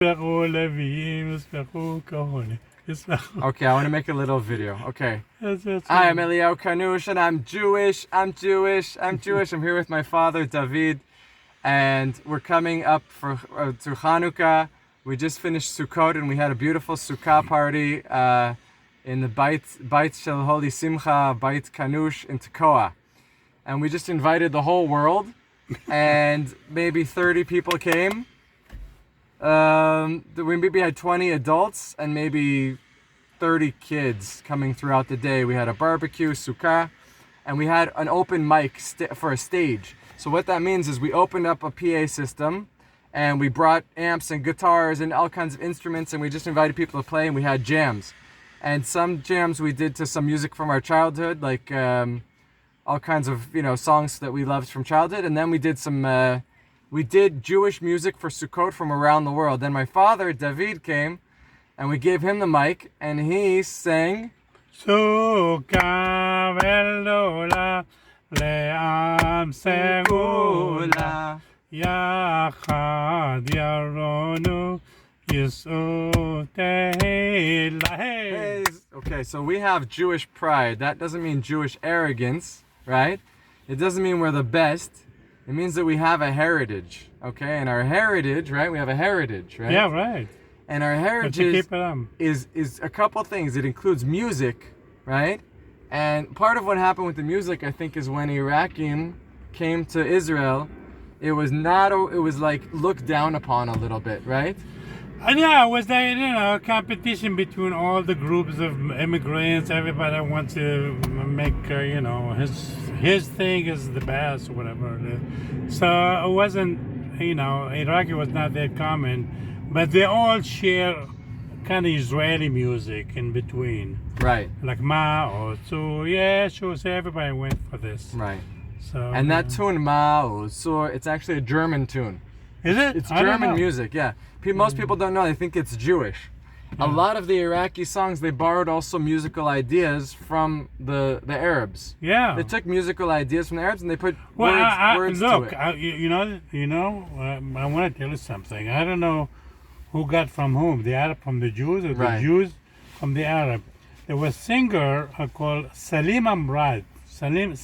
Okay, I want to make a little video. Okay. That's Hi, I'm Eliyahu Kanush, and I'm Jewish. I'm here with my father, David, and we're coming up to Hanukkah. We just finished Sukkot, and we had a beautiful Sukkah party in the Beit Shel Holy Simcha, Beit Kanush in Tekoa. And we just invited the whole world, and maybe 30 people came. We maybe had 20 adults and maybe 30 kids coming throughout the day. We had a barbecue, sukkah, and we had an open mic for a stage. So what that means is we opened up a PA system and we brought amps and guitars and all kinds of instruments, and we just invited people to play, and we had jams. And some jams we did to some music from our childhood, like all kinds of, songs that we loved from childhood. And then we did we did Jewish music for Sukkot from around the world. Then my father, David, came, and we gave him the mic, and he sang Sukkah ve'lola le'am segula yachad yaronu yis'u tehillah. Okay, so we have Jewish pride. That doesn't mean Jewish arrogance, right? It doesn't mean we're the best. It means that we have a heritage, okay? And our heritage, right? We have a heritage, right? Yeah, right. And our heritage is a couple things. It includes music, right? And part of what happened with the music, I think, is when Iraqi came to Israel, it was like looked down upon a little bit, right? Yeah, it was that, competition between all the groups of immigrants. Everybody wants to make, his thing is the best or whatever. So it wasn't, Iraqi was not that common, but they all share kind of Israeli music in between. Right. Like Ma or Sur, yeah, sure. So everybody went for this. Right. So. And that tune, Ma or Sur, it's actually a German tune. Is it? It's German music, yeah. Most people don't know. They think it's Jewish. Yeah. A lot of the Iraqi songs, they borrowed also musical ideas from the Arabs. Yeah. They took musical ideas from the Arabs and they put words to it. I want to tell you something. I don't know who got from whom, the Arab from the Jews or the Jews from the Arab. There was a singer called Salima Murad. Salima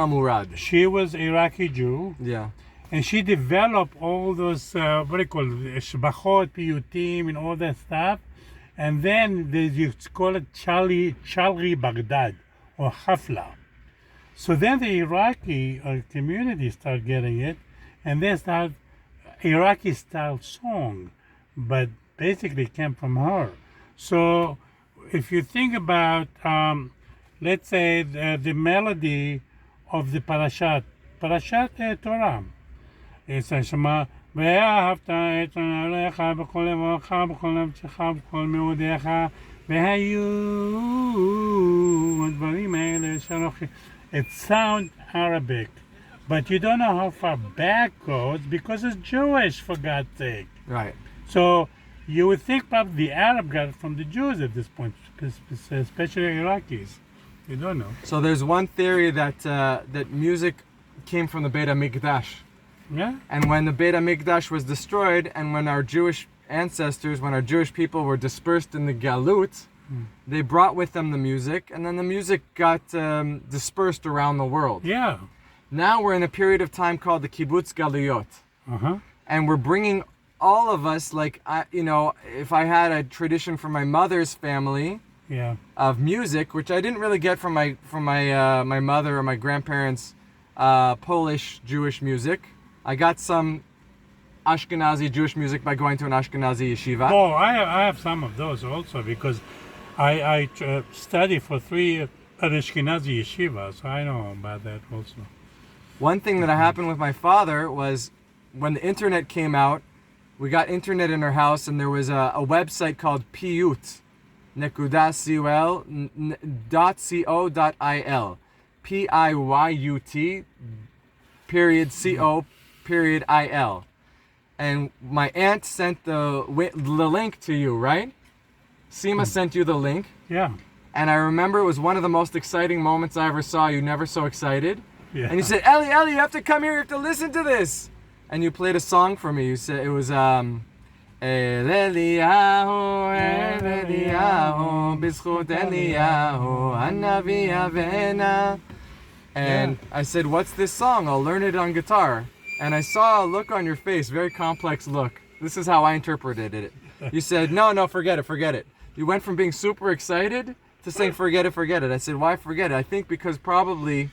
Murad. She was Iraqi Jew. Yeah. And she developed all those, shbachot, piyutim, and all that stuff. And then you call it Chalri Baghdad, or Hafla. So then the Iraqi community started getting it, and they start Iraqi-style song, but basically came from her. So if you think about, let's say, the melody of the Parashat Torah, it's a Shema, ואהבת את אלוהיך בכל לבבך בכל נפשך בכל מאודיך והיו הדברים האלה שלוחים. It sounds Arabic, but you don't know how far back goes because it's Jewish, for God's sake. Right. So you would think probably the Arab got it from the Jews at this point, especially Iraqis. You don't know. So there's one theory that music came from the Beit HaMikdash. Yeah. And when the Beit HaMikdash was destroyed, and when our Jewish people were dispersed in the Galut, they brought with them the music, and then the music got dispersed around the world. Yeah. Now we're in a period of time called the Kibbutz Galuyot. Uh-huh. And we're bringing all of us, if I had a tradition from my mother's family of music, which I didn't really get from my mother or my grandparents' Polish Jewish music. I got some Ashkenazi Jewish music by going to an Ashkenazi yeshiva. Oh, I have some of those also because I studied for 3 years at Ashkenazi yeshiva, so I know about that also. One thing that happened with my father was when the internet came out, we got internet in our house, and there was a website called piyut.co.il. PIYUT.co.il. And my aunt sent the link to you, right? Seema sent you the link. Yeah. And I remember it was one of the most exciting moments I ever saw you, never so excited. Yeah. And you said, Ellie, you have to come here, you have to listen to this. and you played a song for me. You said it was El Eliyahu, El Eliyahu, B'zchut Eliyahu, Hanavi Avena. And I said, what's this song? I'll learn it on guitar. And I saw a look on your face, very complex look. This is how I interpreted it. You said, no, forget it. You went from being super excited to saying, forget it. I said, why forget it? I think because probably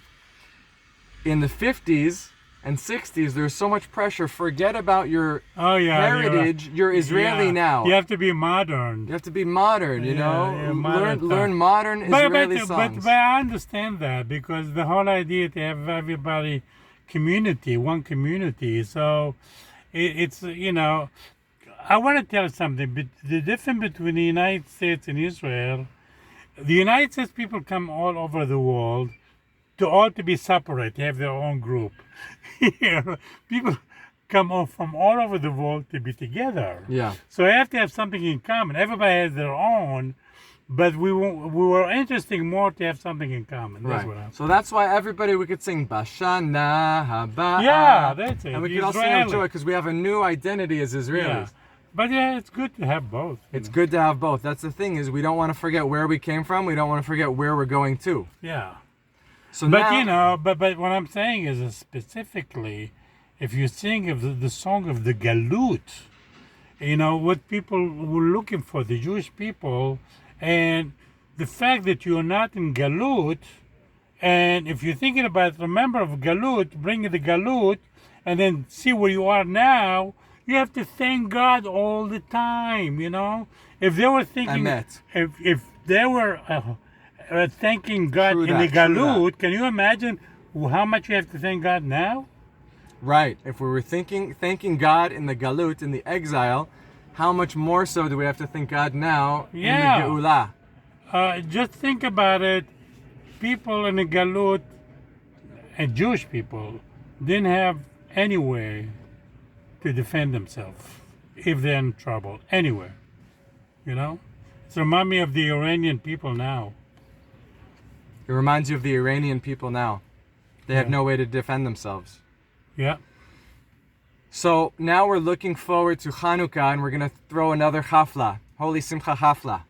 in the 50s and 60s, there's so much pressure. Forget about your heritage. You're Israeli now. You have to be modern. You have to be modern, you know? Learn modern Israeli songs. But I understand that because the whole idea to have everybody one community. So it's, you know, I want to tell you something. But the difference between the United States and Israel, the United States people come all over the world to be separate, to have their own group. Here, people come from all over the world to be together. Yeah. So I have to have something in common. Everybody has their own, but we were interested more to have something in common. That's right. So that's why we could sing Bashana Haba. Yeah, that's it. And we could also sing joy because we have a new identity as Israelis. Yeah. But yeah, it's good to have both. It's good to have both. That's the thing is we don't want to forget where we came from. We don't want to forget where we're going to. Yeah. So but now, you know, but what I'm saying is specifically, if you sing of the song of the Galut, you know what people were looking for, the Jewish people, and the fact that you're not in Galut, and if you're thinking about remember of Galut, bring the Galut, and then see where you are now. You have to thank God all the time. You know, if they were thinking, if they were. Thanking God in the Galut, can you imagine how much you have to thank God now? Right. If we were thanking God in the Galut, in the exile, how much more so do we have to thank God now in the Geulah? Just think about it. People in the Galut, and Jewish people, didn't have any way to defend themselves if they're in trouble, anywhere. You know? It reminds me of the Iranian people now. It reminds you of the Iranian people now. They have no way to defend themselves. Yeah. So now we're looking forward to Hanukkah and we're going to throw another Hafla, Holy Simcha Hafla.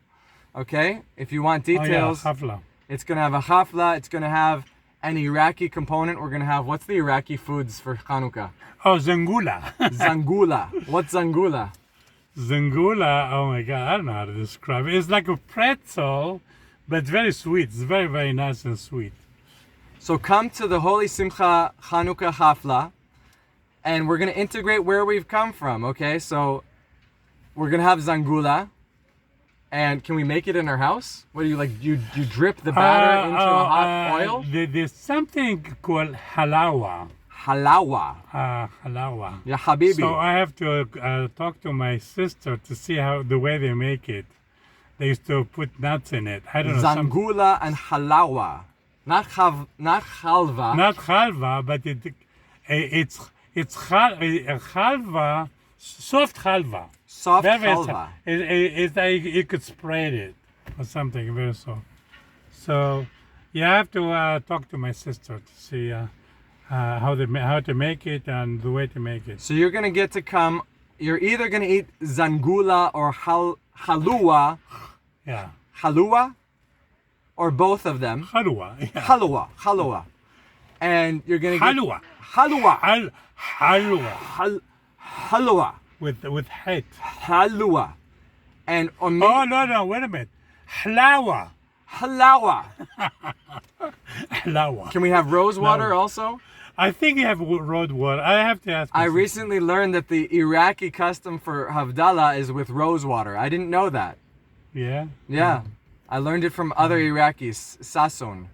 Okay? If you want details, Hafla. It's going to have a Hafla. It's going to have an Iraqi component. We're going to have, what's the Iraqi foods for Hanukkah? Oh, zangula. Zangula. What's zangula? Zangula, oh my God, I don't know how to describe it. It's like a pretzel, but very sweet. It's very, very nice and sweet. So come to the Holy Simcha Hanukkah Hafla, and we're going to integrate where we've come from, okay? So we're going to have zangula, and can we make it in our house? What do you like? You drip the batter into a hot oil? There's something called halawa. Halawa. Halawa. Yeah, habibi. So I have to talk to my sister to see how the way they make it. They used to put nuts in it. I don't know. Zangula and halawa. Not halva. Not halva, but it's halva, soft halva. Soft halva. It's like you could spread it or something very soft. So you have to talk to my sister to see how to make it and the way to make it. So you're gonna get to come. You're either gonna eat zangula or halua. Yeah. Halua, or both of them. Halua. Yeah. Halua. And you're gonna get Halua. Halua. With het. Halua. And oh no, wait a minute. Halawa. Halawa. Can we have rose water also? I think you have rose water. I have to ask. I recently learned that the Iraqi custom for Havdalah is with rose water. I didn't know that. Yeah? Yeah. I learned it from other Iraqis, Sason.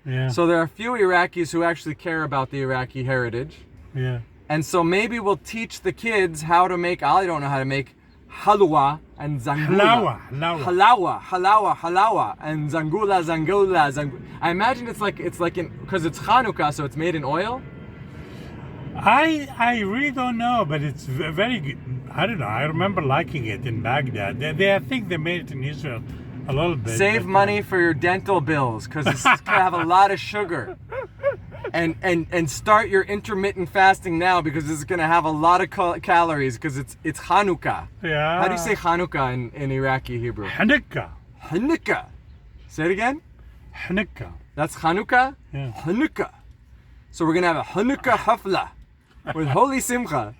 Yeah. So there are a few Iraqis who actually care about the Iraqi heritage. Yeah. And so maybe we'll teach the kids how to make, I don't know how to make halwa and zangula. Halawa, and zangula. I imagine it's like because it's Hanukkah, so it's made in oil. I really don't know, but it's very good. I don't know. I remember liking it in Baghdad. I think they made it in Israel a little bit. Save money for your dental bills because it's gonna have a lot of sugar. and start your intermittent fasting now because it's gonna have a lot of calories because it's Hanukkah. Yeah. How do you say Hanukkah in Iraqi Hebrew? Hanukkah. Hanukkah. Say it again. Hanukkah. That's Hanukkah. Yeah. Hanukkah. So we're gonna have a Hanukkah hafla with holy simcha.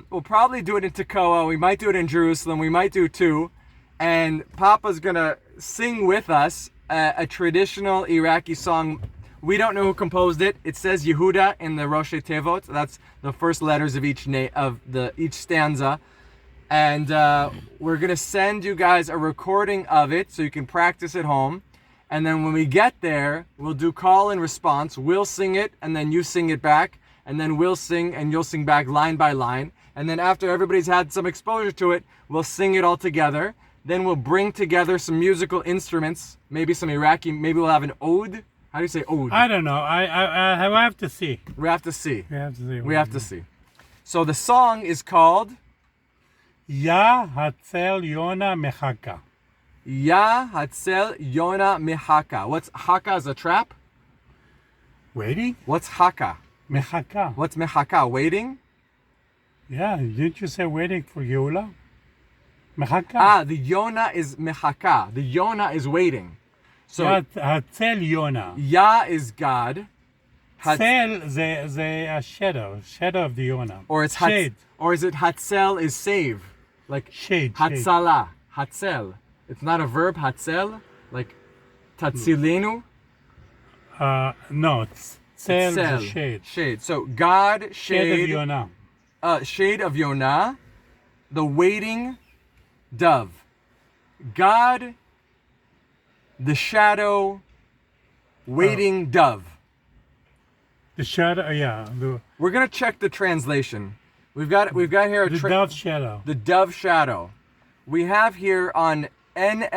We'll probably do it in Tekoa. We might do it in Jerusalem. We might do two. And Papa's gonna sing with us a traditional Iraqi song. We don't know who composed it. It says Yehuda in the Rosh Tevot. That's the first letters of each each stanza. And we're gonna send you guys a recording of it so you can practice at home. And then when we get there, we'll do call and response. We'll sing it, and then you sing it back. And then we'll sing, and you'll sing back line by line. And then after everybody's had some exposure to it, we'll sing it all together. Then we'll bring together some musical instruments, maybe some Iraqi, maybe we'll have an ode. How do you say ode? I don't know. I have to see. We have to see. We have to see. We have to see. So the song is called Ya Hatzel Yona Mechaka. Ya Hatzel Yona Mehaka. What's haka? Is a trap? Waiting? What's haka? Mechaka. What's mehaka? Waiting? Yeah, didn't you say waiting for Geula? Mechaka. The Yona is mehaka. The Yona is waiting. So Hatzel Yona. Ya is God. Tzel the shadow of the Yona. Or it's shade. Or is it Hatzel is save? Like shade. Hatzala. Hatzel. It's not a verb, Hatzel. Like Tatzilenu. No, Tzel is a shade. Shade. So God, shade. Shade of Yona. Shade of Yonah, the waiting dove. God, the shadow, waiting dove. The shadow, yeah. We're gonna check the translation. We've got here the dove shadow. The dove shadow. We have here on nli.org.il.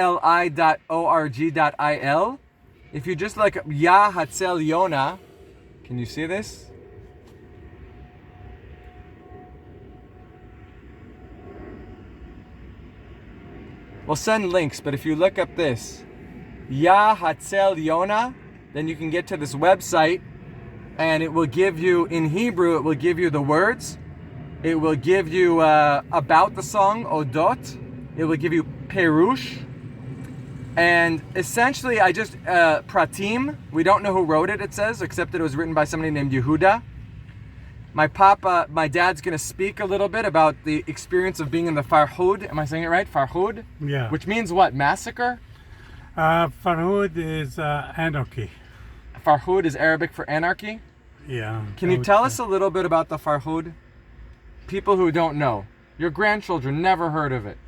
If you just look up Ya Hatzel Yona, can you see this? We'll send links, but if you look up this, Ya Hatzel Yona, then you can get to this website, and it will give you, in Hebrew, it will give you the words. It will give you about the song, Odot. It will give you Perush. And essentially, I just, Pratim, we don't know who wrote it, it says, except that it was written by somebody named Yehuda. My dad's going to speak a little bit about the experience of being in the Farhud. Am I saying it right? Farhud? Yeah. Which means what? Massacre? Farhud is anarchy. Farhud is Arabic for anarchy? Yeah. Can you tell us a little bit about the Farhud? People who don't know. Your grandchildren never heard of it.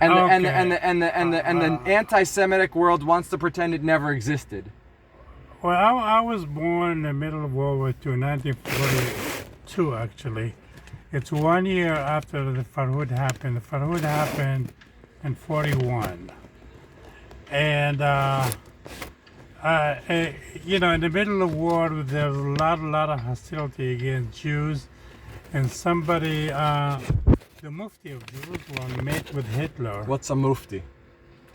And the anti-Semitic world wants to pretend it never existed. Well, I was born in the middle of World War II, 1942 actually. It's 1 year after the Farhud happened. The Farhud happened in 41. And, in the middle of war, there was a lot of hostility against Jews. And somebody, the Mufti of Jerusalem met with Hitler. What's a Mufti?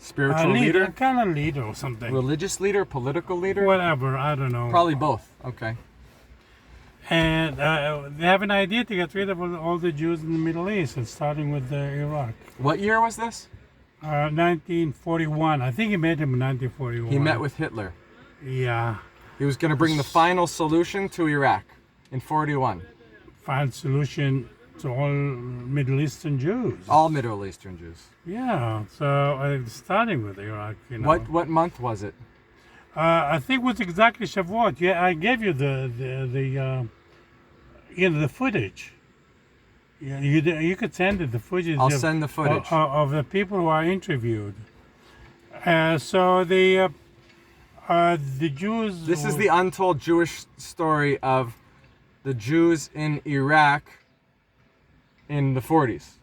Spiritual leader? Kind of leader or something. Religious leader? Political leader? Whatever, I don't know. Probably both. Okay. And they have an idea to get rid of all the Jews in the Middle East, and starting with Iraq. What year was this? 1941. I think he met him in 1941. He met with Hitler. Yeah. He was going to bring the final solution to Iraq in 41. Final solution to all Middle Eastern Jews. All Middle Eastern Jews. Yeah. So starting with Iraq, What month was it? I think it was exactly Shavuot. Yeah, I gave you the footage. Yeah, you could send it, the footage. I'll send the footage of the people who are interviewed. So the Jews. This is the untold Jewish story of the Jews in Iraq in the 40s.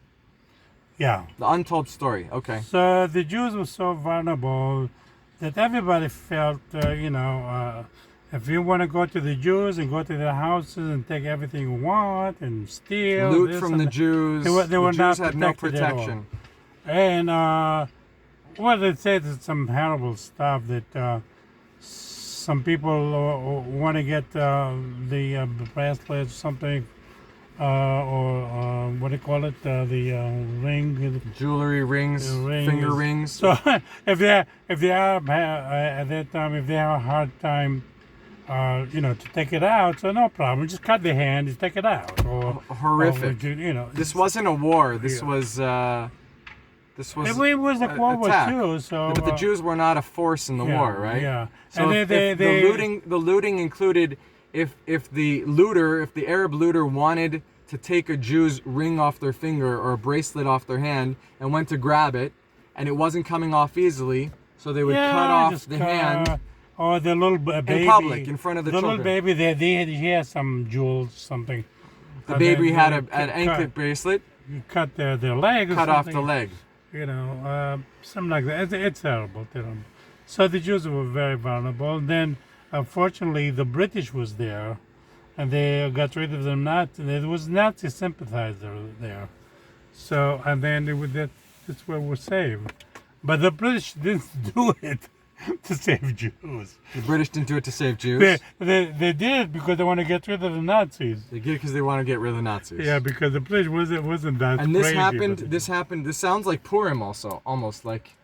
Yeah. The untold story. Okay. So the Jews were so vulnerable that everybody felt, if you want to go to the Jews and go to their houses and take everything you want and steal, loot from the Jews. They were the not Jews had no protected protection. And they said some horrible stuff that some people want to get the bracelets or something, or what do you call it? The ring. Jewelry, rings, finger rings. So if they are at that time, if they have a hard time, to take it out, so no problem. Just cut the hand, just take it out. Or horrific. This wasn't a war. This was. It was like World War II, so. But the Jews were not a force in the war, right? Yeah. So and the looting included if the Arab looter wanted to take a Jew's ring off their finger or a bracelet off their hand and went to grab it, and it wasn't coming off easily, so they would cut off the hand. Or the little baby. In public, in front of the children. The little baby, he had some jewels, something. The baby had an anklet bracelet. You cut their leg. Cut off the leg. Something like that. It's terrible. So the Jews were very vulnerable. And then, unfortunately, the British was there, and they got rid of them. There was Nazi sympathizer there. So, and then that's where we're saved. But the British didn't do it to save Jews. The British didn't do it to save Jews? They did it because they want to get rid of the Nazis. They did it because they want to get rid of the Nazis. Yeah, because the British wasn't that and this crazy. This sounds like Purim also, almost like.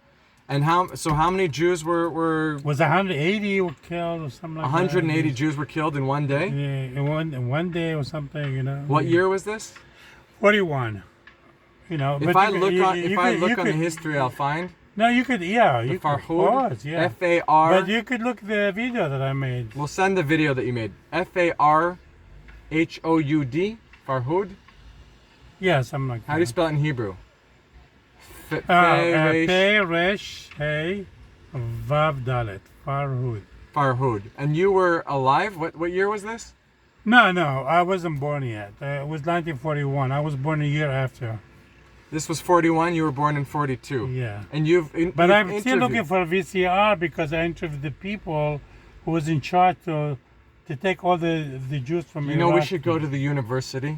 And how many Jews were Was 180 were killed or something like 180 Jews were killed in one day? Yeah, in one day or something, What year was this? 41. If I look on the history, I'll find. No, you could, you Farhoud, could, of course, yeah. F-A-R. But you could look at the video that I made. We'll send the video that you made. F-A-R-H-O-U-D, Farhoud? Yeah, something like that. How do you spell it in Hebrew? Pei, Resh, Hey, Vav, Dalet, Farhoud. Farhoud. And you were alive? What year was this? No, I wasn't born yet. It was 1941. I was born a year after. This was 41. You were born in 42. Yeah. And But I'm still looking for a VCR because I interviewed the people who was in charge to take all the Jews from Iraq. We should go to the university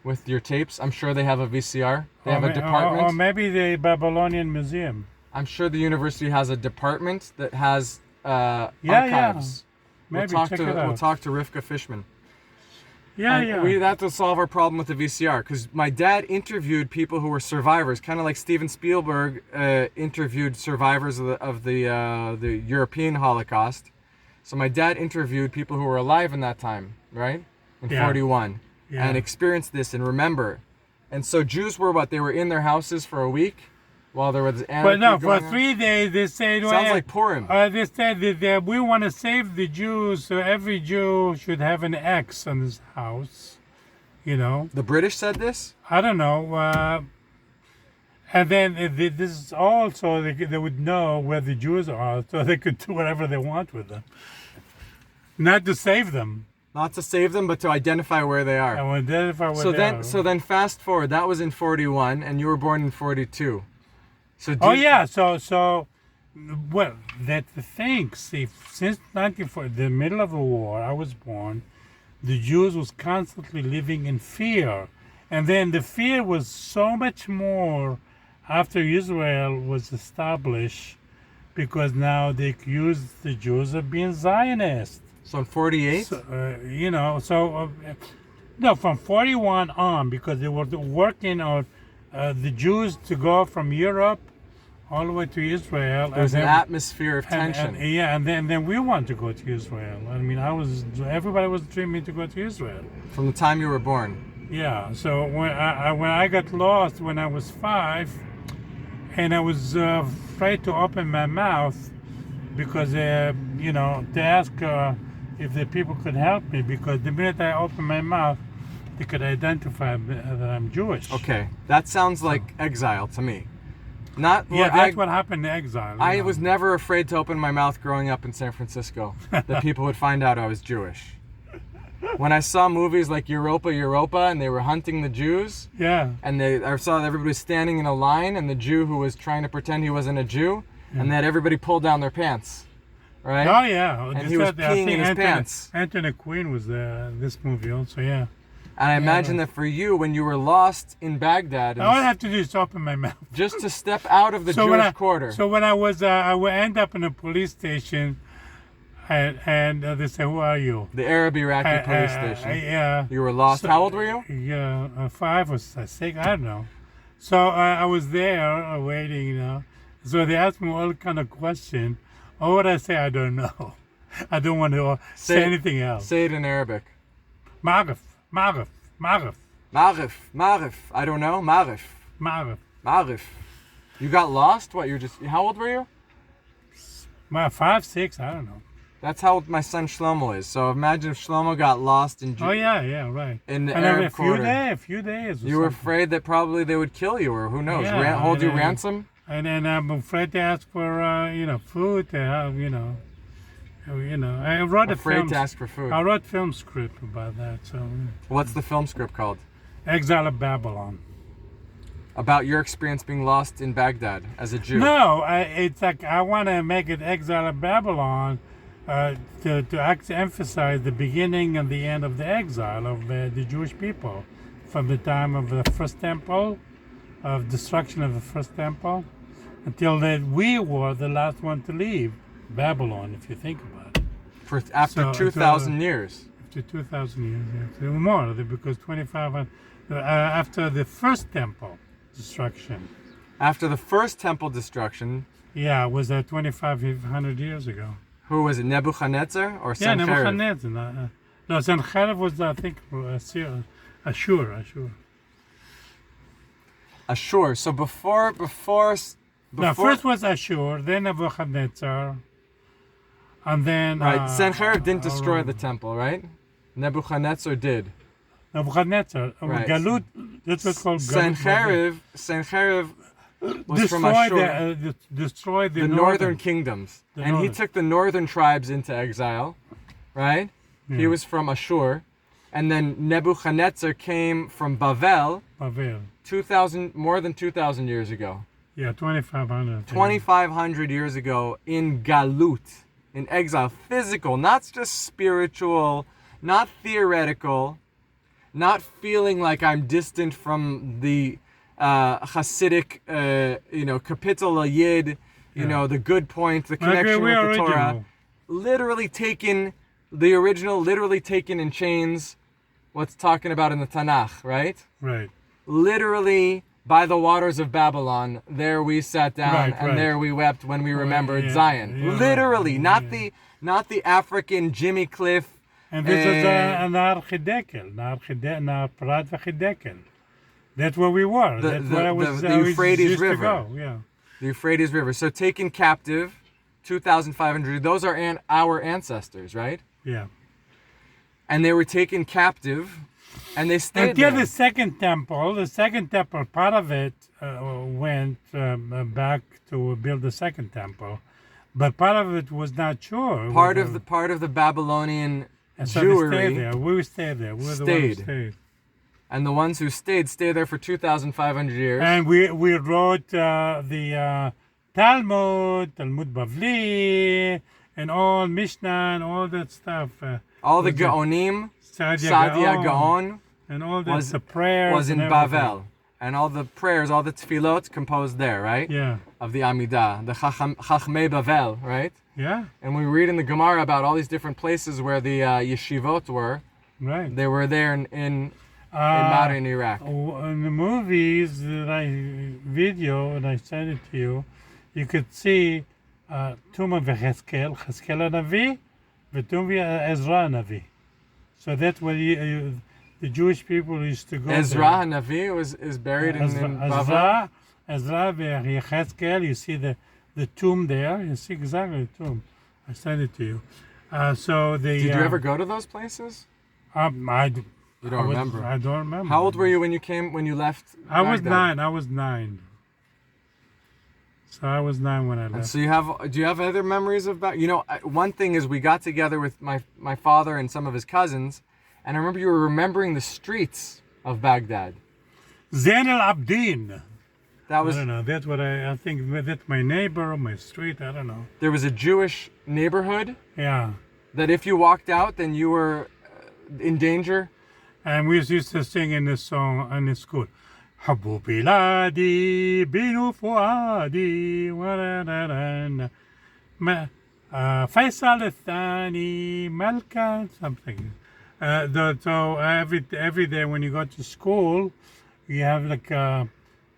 with your tapes. I'm sure they have a VCR. They have a department. Or maybe the Babylonian Museum. I'm sure the university has a department that has archives. Yeah. Maybe check it out. We'll talk to Rivka Fishman. Yeah. We have to solve our problem with the VCR because my dad interviewed people who were survivors, kind of like Steven Spielberg interviewed survivors of the European Holocaust. So my dad interviewed people who were alive in that time, right? In 41, and experienced this and remember. And so Jews were what? They were in their houses for a week while there was anarchy But no, going for on? 3 days they said. Sounds like Purim. They said that we want to save the Jews, so every Jew should have an X on his house. The British said this? I don't know. And then this is also they would know where the Jews are, so they could do whatever they want with them. Not to save them. Not to save them, but to identify where they are. And identify where they are. So then fast forward. That was in 41, and you were born in 42. So well, that's the thing. See, since 1940, the middle of the war, I was born, the Jews was constantly living in fear. And then the fear was so much more after Israel was established, because now they accused the Jews of being Zionists. So in 48? No, from 41 on, because they were working on the Jews to go from Europe all the way to Israel. There was an atmosphere of tension. And then we want to go to Israel. I mean, everybody was dreaming to go to Israel. From the time you were born. Yeah. So when I got lost when I was 5, and I was afraid to open my mouth because to ask if the people could help me, because the minute I opened my mouth, they could identify that I'm Jewish. Okay, that sounds like exile to me. That's what happened in exile. I was never afraid to open my mouth growing up in San Francisco, that people would find out I was Jewish. When I saw movies like Europa, and they were hunting the Jews, and I saw everybody standing in a line, and the Jew who was trying to pretend he wasn't a Jew, and that everybody pulled down their pants, right? Oh yeah, and he was peeing in his pants. Anthony Quinn was this movie also, yeah. And I imagine that for you, when you were lost in Baghdad, all I have to do is open my mouth. Just to step out of the Jewish quarter. So when I would end up in a police station, and they say, "Who are you?" The Arab Iraqi police station. Yeah. You were lost. So- How old were you? Yeah, 5 or 6, I don't know. So I was there waiting, So they asked me all kind of questions. What would I say? I don't know. I don't want to say anything else. Say it in Arabic. Marif. Marif. Marif. I don't know. Marif. You got lost? What? How old were you? 5, 6, I don't know. That's how old my son Shlomo is. So imagine if Shlomo got lost in Yeah, right. in the And Arab a quarter. few days. Or You were something. afraid that probably they would kill you, or who knows, Yeah, hold you and, ransom? And then I'm afraid to ask for food to have, I wrote Afraid to ask for food. I wrote film script about that. So What's the film script called? Exile of Babylon. About your experience being lost in Baghdad as a Jew. No, it's like I want to make it Exile of Babylon to actually emphasize the beginning and the end of the exile of the Jewish people from the time of the first temple, of destruction of the first temple, until that we were the last one to leave Babylon, if you think about it. After 2,000 years. After 2,000 years, yeah. More, because 25 after the first temple destruction. After the first temple destruction. Yeah, it was 2,500 years ago. Who was it, Nebuchadnezzar or Yeah, Sennacherib? Nebuchadnezzar. No, Sennacherib was, I think, Ashur. Ashur. So before. No, first was Ashur, then Nebuchadnezzar, and then... Right, Sennacherib didn't destroy the temple, right? Nebuchadnezzar did. Nebuchadnezzar. Right. Galut, that's what's called Galut. Sennacherib was from Ashur. Destroyed the northern kingdoms. And he took the northern tribes into exile, right? Yeah. He was from Ashur. And then Nebuchadnezzar came from Bavel, Bavel. more than 2,000 years ago. Yeah, 2,500. 2,500 years ago in Galut, in exile, physical, not just spiritual, not theoretical, not feeling like I'm distant from the Hasidic, Kapitel Yid, the good point, the connection with the Torah. Literally taken in chains, what's talking about in the Tanakh, right? Right. Literally by the waters of Babylon, there we sat down and there we wept when we remembered Zion. Yeah, literally, not the African Jimmy Cliff. And this is Nar Chidekel, Nar Prat v'Chidekel. That's where we were. That's where I was. The Euphrates used River. To go. Yeah. The Euphrates River. So taken captive, 2,500. Those are our ancestors, right? Yeah. And they were taken captive, and they stayed Until there. the second temple, part of it went back to build the second temple, but part of it was not sure. Part of the Babylonian Jewry. We stayed there. We were the ones who stayed. And the ones who stayed there for 2,500 years. And we wrote the Talmud Bavli, and all Mishnah and all that stuff. All the Gaonim, Sadia Gaon, and all that, the prayers was in Bavel. And all the prayers, all the tefillot composed there, right? Yeah. Of the Amidah, the Chachmei Bavel, right? Yeah. And we read in the Gemara about all these different places where the yeshivot were. Right. They were there in modern Iraq. In the movies that and I sent it to you, you could see Tumah v'Cheskel, Cheskel Navi, v'Tumah Ezra Navi. So that's where the Jewish people used to go. Ezra Navi is buried in Bavel. Ezra v'Cheskel, you see the tomb there. You see exactly the tomb. I sent it to you. Did you ever go to those places? You don't remember? I don't remember. How old were you when you left Baghdad? I was 9. So I was 9 when I left. And so do you have other memories of Baghdad? One thing is we got together with my father and some of his cousins, and I remember you were remembering the streets of Baghdad. Zain al-Abdin. I don't know. That's what I think. That's my neighbor, my street. I don't know. There was a Jewish neighborhood. Yeah. That if you walked out, then you were in danger. And we used to sing in this song in the school. Habu biladi binu fuadi. Faisal Thani Malka something. So every day when you go to school, you have like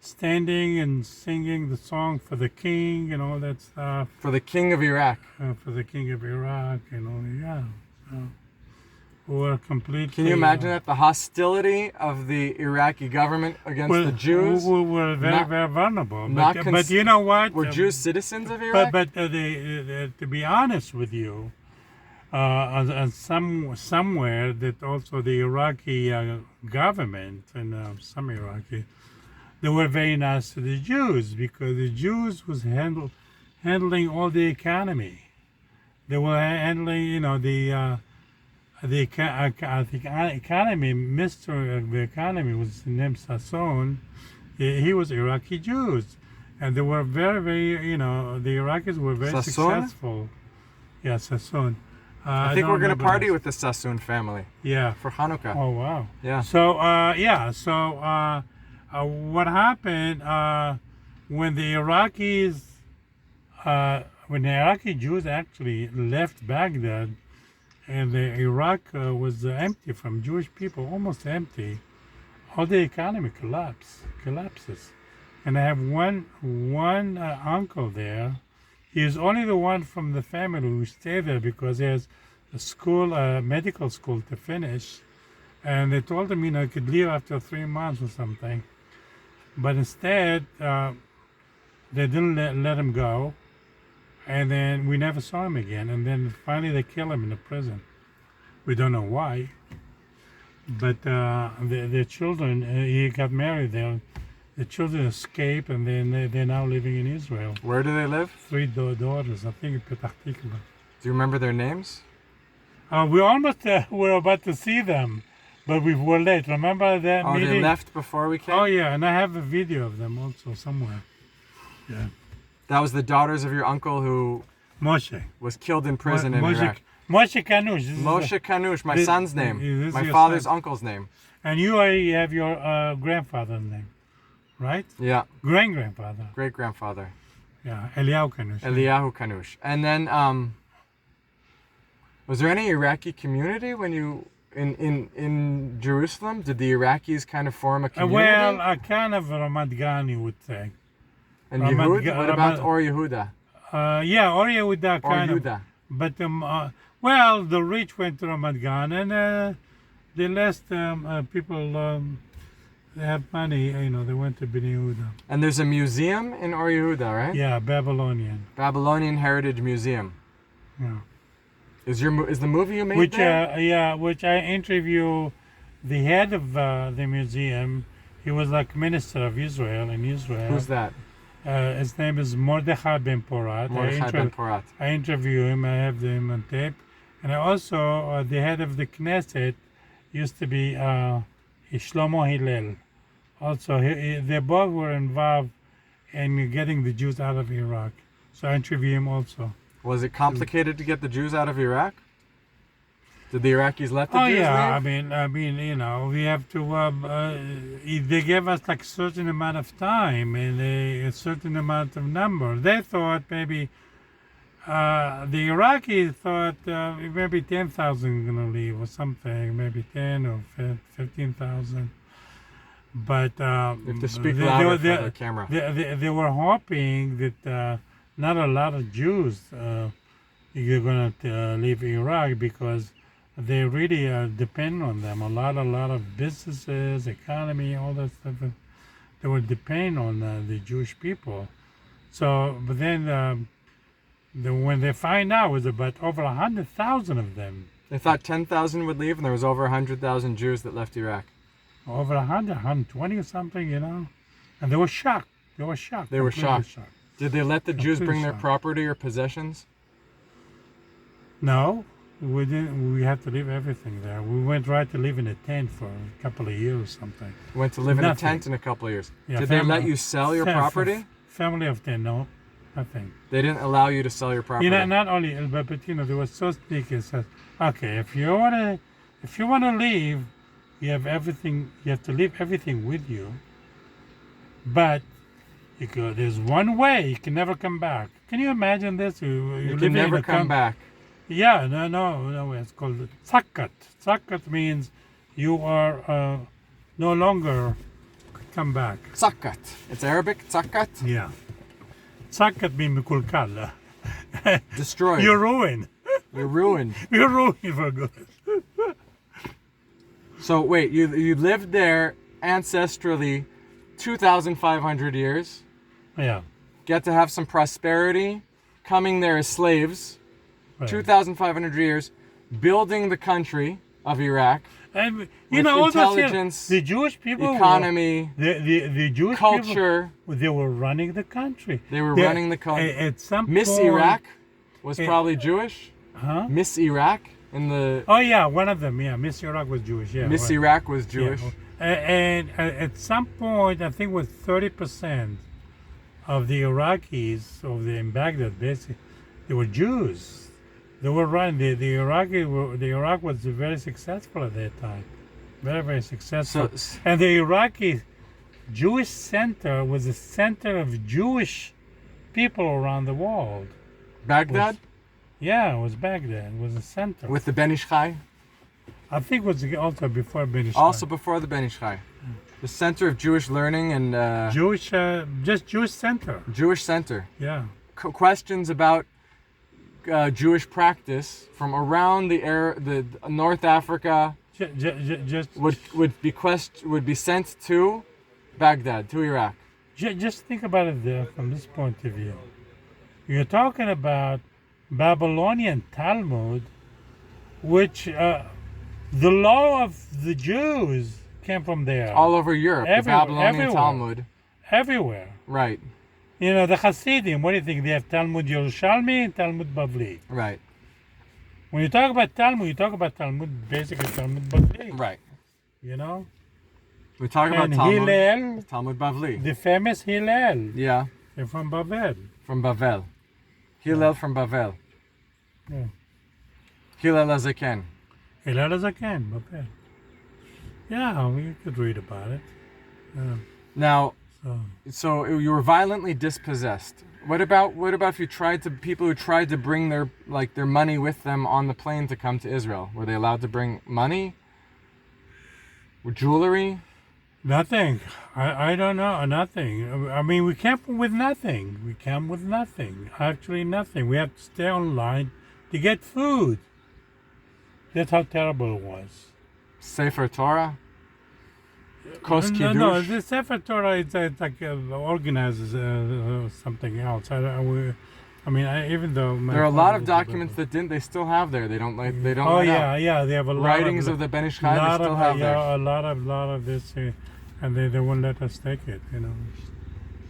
standing and singing the song for the king and all that stuff. For the king of Iraq. For the king of Iraq and all, yeah. Who are completely. Can you imagine that? The hostility of the Iraqi government against the Jews? Who were very, very vulnerable. not But you know what? Were Jews citizens of Iraq? But to be honest with you, somewhere that also the Iraqi government and some Iraqi, they were very nice to the Jews because the Jews was handling all the economy. They were handling, the economy. Mr. of the economy was named Sasson. He was Iraqi Jews, and they were very, very, the Iraqis were very successful. Yeah, Sasson. I think we're gonna party with the Sassoon family. Yeah. For Hanukkah. Oh wow. Yeah. So what happened when the Iraqi Jews actually left Baghdad, and the Iraq was empty from Jewish people, almost empty. All the economy collapses. And I have one uncle there. He is only the one from the family who stayed there because he has a school, medical school to finish. And they told him, he could leave after 3 months or something. But instead, they didn't let him go. And then we never saw him again. And then finally they killed him in the prison. We don't know why. But their children, he got married there. The children escaped, and then they're now living in Israel. Where do they live? 3 daughters, I think, in Petah Tikva. Do you remember their names? We almost were about to see them, but we were late. Remember that meeting? Oh, they left before we came? Oh, yeah, and I have a video of them also somewhere. Yeah. That was the daughters of your uncle who Moshe. was killed in prison in Iraq. Moshe Kanush. Moshe Kanush, my son's name. This My is your father's son. uncle's name. And you have your grandfather's name, right? Yeah. Great-grandfather. Great-grandfather. Yeah, Eliyahu Kanush. Eliyahu Kanush. And then, was there any Iraqi community when you in Jerusalem? Did the Iraqis kind of form a community? Well, a kind of Ramat Gan, you would say. And Yehud? What about Or Yehuda? Yeah, Or Yehuda Or kind Yehuda. of. But well, the rich went to Ramat Gan, and the less people they have money, they went to Bnei Yehuda. And there's a museum in Or Yehuda, right? Yeah, Babylonian. Babylonian Heritage Museum. Yeah. Is the movie you made Which there? which I interview the head of the museum. He was like minister of Israel in Israel. Who's that? His name is Mordechai Ben Porat. Mordechai Ben Porat. I interview him. I have him on tape. And I also, the head of the Knesset used to be Shlomo Hillel. Also, they both were involved in getting the Jews out of Iraq. So I interview him also. Was it complicated to get the Jews out of Iraq? Did the Iraqis let the Jews leave? I mean, we have to. They gave us like a certain amount of time and a certain amount of number. They thought maybe the Iraqis thought maybe 10,000 going to leave or something, maybe 10 or 15,000. But you have to speak louder for the camera. They were hoping that not a lot of Jews are going to leave Iraq because they really depend on them. A lot of businesses, economy, all that stuff. They would depend on the Jewish people. So, but then when they find out, it was about over 100,000 of them. They thought 10,000 would leave, and there was over 100,000 Jews that left Iraq. Over 100, 120 or something, And they were shocked. They were shocked. Did they let the Jews bring their shocked. property or possessions? No, we didn't. We had to leave everything there. We went right to live in a tent for a couple of years or something. You went to live in a Nothing. tent in a couple of years. Yeah, Did they let you sell your property? Family of 10, no, nothing. They didn't allow you to sell your property. Not only, but they were so sneaky. Said, okay, if you wanna leave, you have everything. You have to leave everything with you. But There's one way. You can never come back. Can you imagine this? You can never come back. Yeah, no. It's called tzakat. Tzakat means you are no longer come back. Tzakat. It's Arabic. Tzakat. Yeah. Tzakat means mikulkal. Destroyed. You're ruined. You're ruined. You're ruined for good. So wait, you lived there ancestrally 2,500 years. Yeah. Get to have some prosperity, coming there as slaves, Right. 2,500 years, building the country of Iraq. And you With know, all those intelligence, the Jewish people, economy, the Jewish culture. people, they were running the country. They were running the country. At some Miss point, Iraq was probably Jewish. Huh? Miss Iraq in the Oh yeah, one of them. Yeah, Miss Iraq was Jewish. Yeah. Miss right. Iraq was Jewish. Yeah. And at some point, I think it was 30% of the Iraqis in Baghdad, basically, they were Jews. They were running. The Iraq was very successful at that time, very, very successful. So- And the Iraqi Jewish center was the center of Jewish people around the world. Baghdad Yeah, it was Baghdad. It was the center. with the Ben Ish Chai. I think it was also before Ben Ish Chai. Also before the Ben Ish Chai. The center of Jewish learning and Jewish, just Jewish center. Jewish center. Yeah. Questions about Jewish practice from around the North Africa Just would be sent to Baghdad, to Iraq. just think about it there from this point of view. You're talking about Babylonian Talmud, which the law of the Jews came from there. All over Europe, the Babylonian everywhere. Talmud. Everywhere. Right, You know, the Hasidim, what do you think? They have Talmud Yerushalmi and Talmud Bavli. right, When you talk about Talmud, you talk about Talmud, basically Talmud Bavli. right. You know? We talk about And Talmud. Hillel, Talmud Bavli. the famous Hillel, Yeah, they're from Bavel. from Bavel. Hillel from Bavel. Yeah. Hillel Azaken. Hillel is again, Bavel. Yeah, we could read about it. Now, So. so you were violently dispossessed. What about if you tried to people who tried to bring their money with them on the plane to come to Israel? Were they allowed to bring money? Or jewelry? Nothing. I don't know. Nothing. I mean, we came with nothing. We came with nothing. Actually, nothing. We have to stay online to get food. That's how terrible it was. Sefer Torah? Kos No, Kiddush? the Sefer Torah is like organizes something else. Even though There are a lot of documents that they still have there. They don't Oh let yeah, out. yeah. They have a lot Writings of the Ben Ish Chai they lot still of have there. yeah, a lot of this, and they won't let us take it. You know.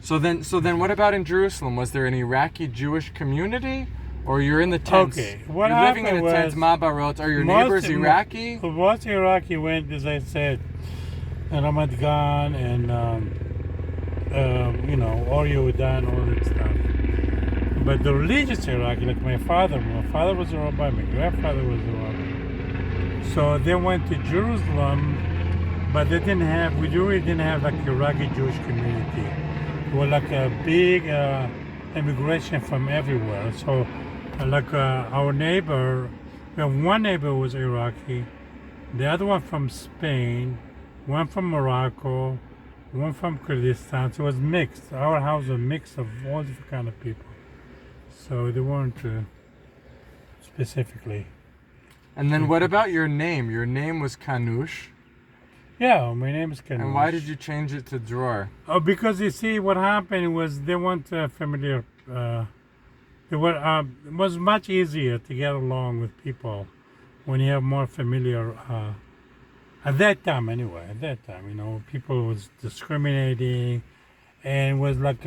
So then what about in Jerusalem? Was there an Iraqi Jewish community? Or you're in the tents? Okay, what you're living in a happened tent, was Mabarot. Are your most neighbors of- Iraqi? Most Iraqi went, as I said, Ramat Gan and Or Yehudan, all that stuff. But the religious Iraqi, like my father was a rabbi, my grandfather was a rabbi. So they went to Jerusalem, but we really didn't have like Iraqi Jewish community. It was like a big immigration from everywhere. So our neighbor, we have one neighbor who was Iraqi, the other one from Spain, one from Morocco, one from Kurdistan. So it was mixed. Our house was a mix of all different kind of people. So they weren't specifically. And then what about your name? Your name was Kanush. Yeah, my name is Ken. And why did you change it to Dror? Oh, because you see, what happened was they weren't familiar. It was much easier to get along with people when you have more familiar. At that time, anyway. At that time, people was discriminating, and was like,